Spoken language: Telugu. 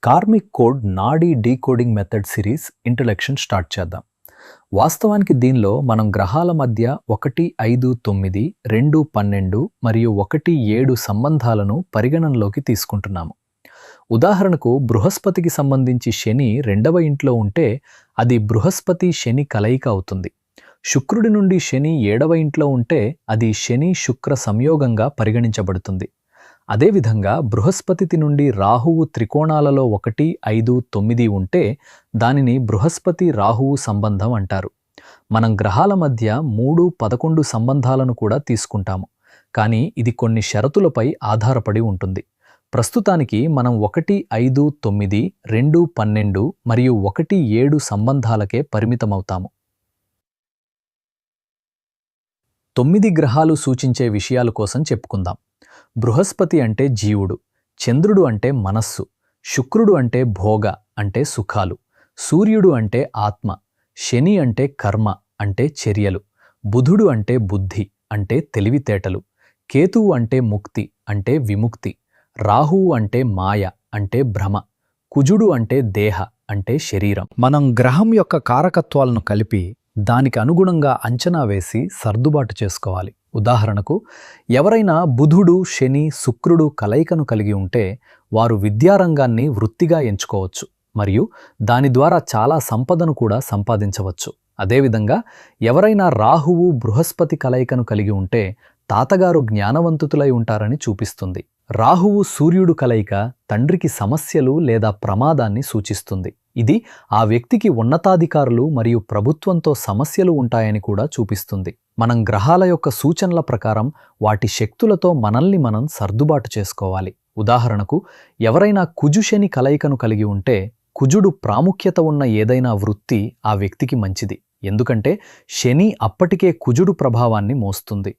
కార్మిక్ కోడ్ నాడీ decoding method series introduction start చేద్దాం. వాస్తవానికి దీనిలో మనం గ్రహాల మధ్య 1, 5, 9, 2, 12 మరియు 1, 7 సంబంధాలను పరిగణనలోకి తీసుకుంటున్నాము. ఉదాహరణకు బృహస్పతికి సంబంధించి శని 2వ ఇంట్లో ఉంటే అది బృహస్పతి శని కలయిక అవుతుంది. శుక్రుడి నుండి శని 7వ ఇంట్లో ఉంటే అది శని శుక్ర సంయోగంగా పరిగణించబడుతుంది. అదేవిధంగా బృహస్పతి నుండి రాహువు త్రికోణాలలో 1, 5, 9 ఉంటే దానిని బృహస్పతి రాహువు సంబంధం అంటారు. మనం గ్రహాల మధ్య 3, 11 సంబంధాలను కూడా తీసుకుంటాము, కానీ ఇది కొన్ని షరతులపై ఆధారపడి ఉంటుంది. ప్రస్తుతానికి మనం 1, 5, 9, 2, 12 మరియు 1, 7 సంబంధాలకే పరిమితమవుతాము. 9 గ్రహాలు సూచించే విషయాల కోసం చెప్పుకుందాం. బృహస్పతి అంటే జీవుడు, చంద్రుడు అంటే మనస్సు, శుక్రుడు అంటే భోగ అంటే సుఖాలు, సూర్యుడు అంటే ఆత్మ, శని అంటే కర్మ అంటే చర్యలు, బుధుడు అంటే బుద్ధి అంటే తెలివితేటలు, కేతువు అంటే ముక్తి అంటే విముక్తి, రాహువు అంటే మాయ అంటే భ్రమ, కుజుడు అంటే దేహ అంటే శరీరం. మనం గ్రహం యొక్క కారకత్వాలను కలిపి దానికి అనుగుణంగా అంచనా వేసి సర్దుబాటు చేసుకోవాలి. ఉదాహరణకు ఎవరైనా బుధుడు శని శుక్రుడు కలయికను కలిగి ఉంటే వారు విద్యారంగాన్ని వృత్తిగా ఎంచుకోవచ్చు మరియు దాని ద్వారా చాలా సంపదను కూడా సంపాదించవచ్చు. అదేవిధంగా ఎవరైనా రాహువు బృహస్పతి కలయికను కలిగి ఉంటే తాతగారు జ్ఞానవంతులై ఉంటారని చూపిస్తుంది. రాహువు సూర్యుడు కలయిక తండ్రికి సమస్యలు లేదా ప్రమాదాన్ని సూచిస్తుంది. ఇది ఆ వ్యక్తికి ఉన్నతాధికారులు మరియు ప్రభుత్వంతో సమస్యలు ఉంటాయని కూడా చూపిస్తుంది. మనం గ్రహాల యొక్క సూచనల ప్రకారం వాటి శక్తులతో మనల్ని మనం సర్దుబాటు చేసుకోవాలి. ఉదాహరణకు ఎవరైనా కుజు శని కలయికను కలిగి ఉంటే కుజుడు ప్రాముఖ్యత ఉన్న ఏదైనా వృత్తి ఆ వ్యక్తికి మంచిది, ఎందుకంటే శని అప్పటికే కుజుడు ప్రభావాన్ని మోస్తుంది.